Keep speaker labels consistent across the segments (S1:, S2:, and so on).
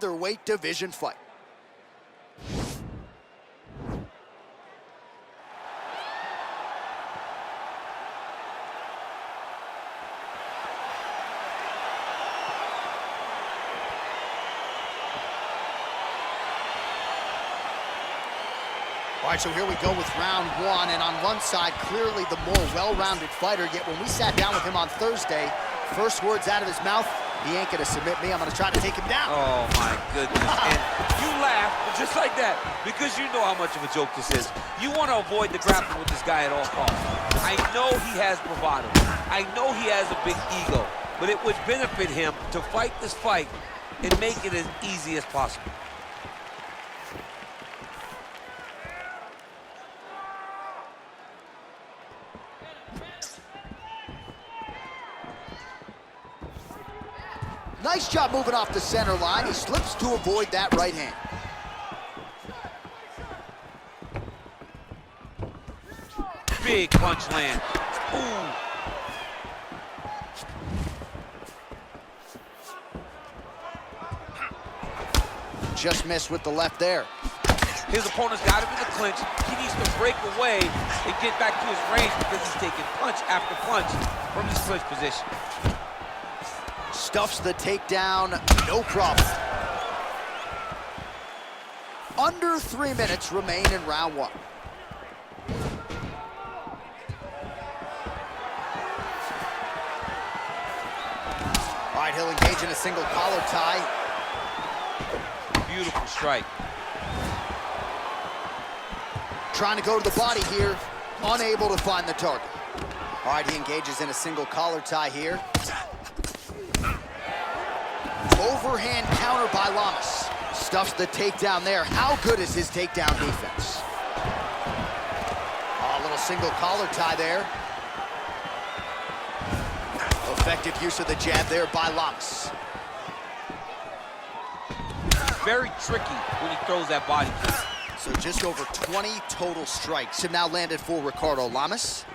S1: Weight division fight. All right, so here we go with round one, and on one side, clearly the more well-rounded fighter, yet when we sat down with him on Thursday, first words out of his mouth, he ain't gonna submit me, I'm gonna try to take him down.
S2: Oh my goodness, and you laugh just like that, because you know how much of a joke this is. You wanna avoid the grappling with this guy at all costs. I know he has bravado, I know he has a big ego, but it would benefit him to fight this fight and make it as easy as possible.
S1: Nice job moving off the center line. He slips to avoid that right hand.
S2: Big punch land. Ooh.
S1: Just missed with the left there.
S2: His opponent's got him in the clinch. He needs to break away and get back to his range because he's taking punch after punch from his clinch position.
S1: Stuffs the takedown, no problem. Under 3 minutes remain in round one. All right, he'll engage in a single collar tie.
S2: Beautiful strike.
S1: Trying to go to the body here, unable to find the target. All right, he engages in a single collar tie here. Overhand counter by Lamas. Stuffs the takedown there. How good is his takedown defense? Oh, a little single collar tie there. Effective use of the jab there by Lamas.
S2: Very tricky when he throws that body kick.
S1: So just over 20 total strikes have now landed for Ricardo Lamas.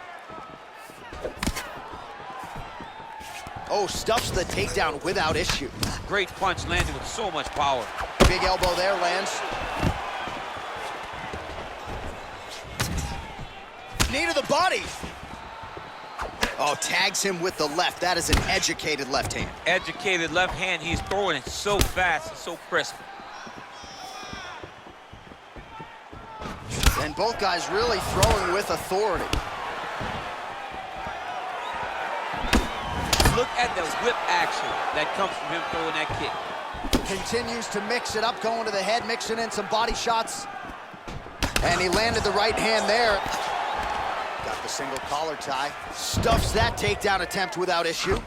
S1: Oh, stuffs the takedown without issue.
S2: Great punch landed with so much power.
S1: Big elbow there lands. Knee to the body. Oh, tags him with the left. That is an educated left hand.
S2: Educated left hand. He's throwing it so fast and so crisp.
S1: And both guys really throwing with authority.
S2: Look at the whip action that comes from him throwing that kick.
S1: Continues to mix it up, going to the head, mixing in some body shots. And he landed the right hand there. Got the single collar tie. Stuffs that takedown attempt without issue.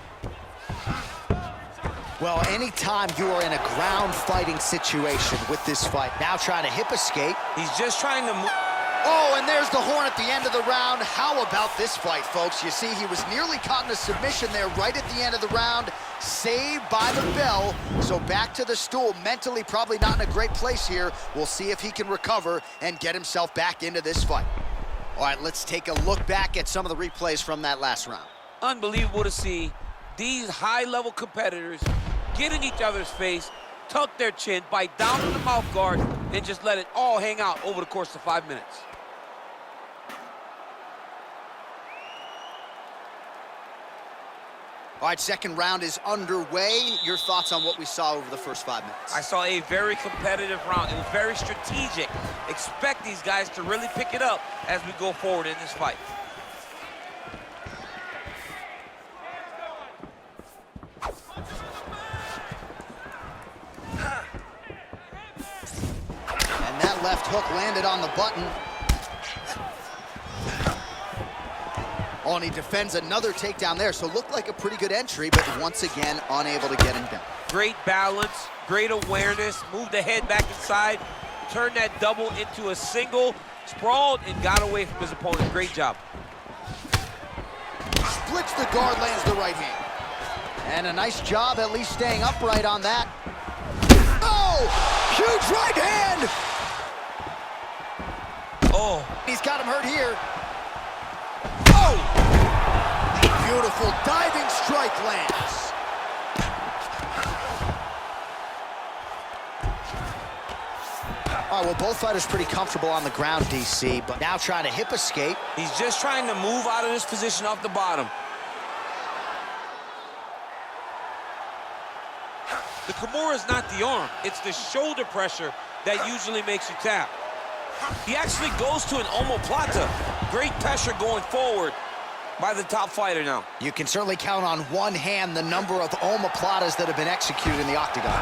S1: Well, anytime you are in a ground fighting situation with this fight, now trying to hip escape.
S2: He's just trying to move.
S1: Oh, and there's the horn at the end of the round. How about this fight, folks? You see, he was nearly caught in a submission there right at the end of the round. Saved by the bell. So back to the stool. Mentally probably not in a great place here. We'll see if he can recover and get himself back into this fight. All right, let's take a look back at some of the replays from that last round.
S2: Unbelievable to see these high-level competitors get in each other's face, tuck their chin, bite down to the mouth guard, and just let it all hang out over the course of 5 minutes.
S1: All right, second round is underway. Your thoughts on what we saw over the first 5 minutes?
S2: I saw a very competitive round. It was very strategic. Expect these guys to really pick it up as we go forward in this fight.
S1: And that left hook landed on the button. Oh, and he defends another takedown there, so looked like a pretty good entry, but once again, unable to get him down.
S2: Great balance, great awareness, moved the head back inside, turned that double into a single, sprawled, and got away from his opponent. Great job.
S1: Splits the guard, lands the right hand. And a nice job at least staying upright on that. Oh, huge right hand!
S2: Oh.
S1: He's got him hurt here. Oh! Beautiful diving strike lands. All right, well, both fighters pretty comfortable on the ground, DC, but now trying to hip escape.
S3: He's just trying to move out of this position off the bottom.
S2: The Kimura is not the arm. It's the shoulder pressure that usually makes you tap.
S3: He actually goes to an omoplata. Great pressure going forward by the top fighter now.
S1: You can certainly count on one hand the number of omoplatas that have been executed in the octagon.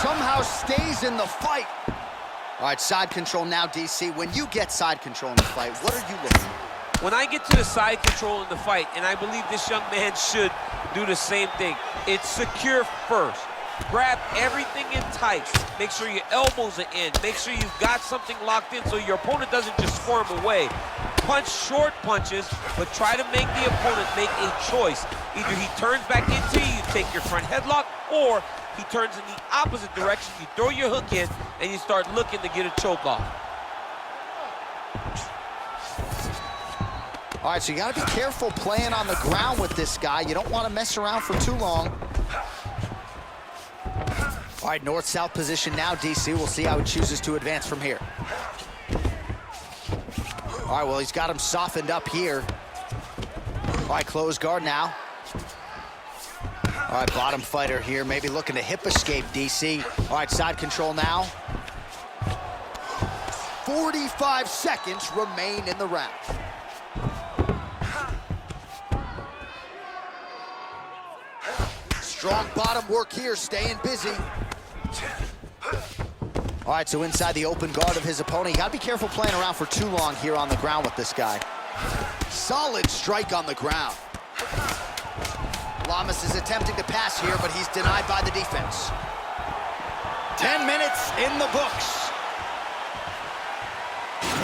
S1: Somehow stays in the fight. All right, side control now, DC. When you get side control in the fight, what are you looking for?
S2: When I get to the side control in the fight, and I believe this young man should do the same thing, it's secure first. Grab everything in tight. Make sure your elbows are in. Make sure you've got something locked in so your opponent doesn't just squirm away. Punch short punches, but try to make the opponent make a choice. Either he turns back into you, you take your front headlock, or he turns in the opposite direction, you throw your hook in, and you start looking to get a choke off.
S1: All right, so you got to be careful playing on the ground with this guy. You don't want to mess around for too long. All right, north-south position now, DC. We'll see how he chooses to advance from here. All right, well, he's got him softened up here. All right, closed guard now. All right, bottom fighter here, maybe looking to hip escape, DC. All right, side control now. 45 seconds remain in the round. Strong bottom work here, staying busy. All right, so inside the open guard of his opponent. You gotta be careful playing around for too long here on the ground with this guy. Solid strike on the ground. Lamas is attempting to pass here, but he's denied by the defense. 10 minutes in the books.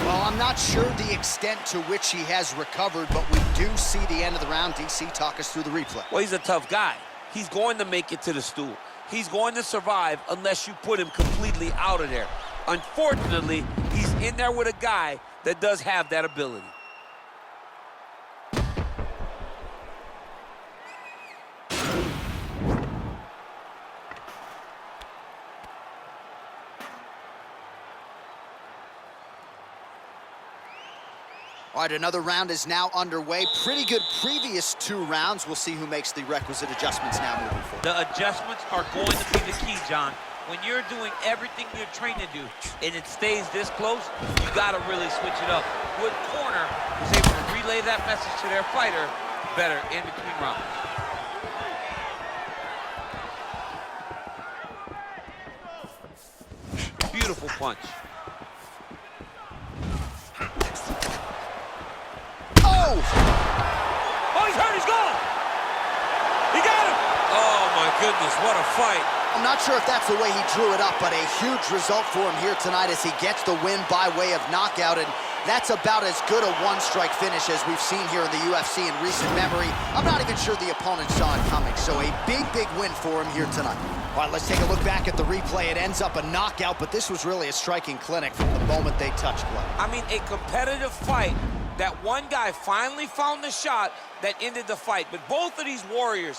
S1: Well, I'm not sure the extent to which he has recovered, but we do see the end of the round. DC, talk us through the replay.
S2: Well, he's a tough guy. He's going to make it to the stool. He's going to survive unless you put him completely out of there. Unfortunately, he's in there with a guy that does have that ability.
S1: All right, another round is now underway. Pretty good previous two rounds. We'll see who makes the requisite adjustments now moving forward.
S2: The adjustments are going to be the key, John. When you're doing everything you're trained to do and it stays this close, you got to really switch it up. Good corner is able to relay that message to their fighter better in between rounds. Beautiful punch.
S1: Oh!
S2: Oh, he's hurt, he's gone! He got him! Oh, my goodness, what a fight.
S1: I'm not sure if that's the way he drew it up, but a huge result for him here tonight as he gets the win by way of knockout, and that's about as good a one-strike finish as we've seen here in the UFC in recent memory. I'm not even sure the opponent saw it coming, so a big, big win for him here tonight. All right, let's take a look back at the replay. It ends up a knockout, but this was really a striking clinic from the moment they touched play.
S2: I mean, a competitive fight. That one guy finally found the shot that ended the fight. But both of these warriors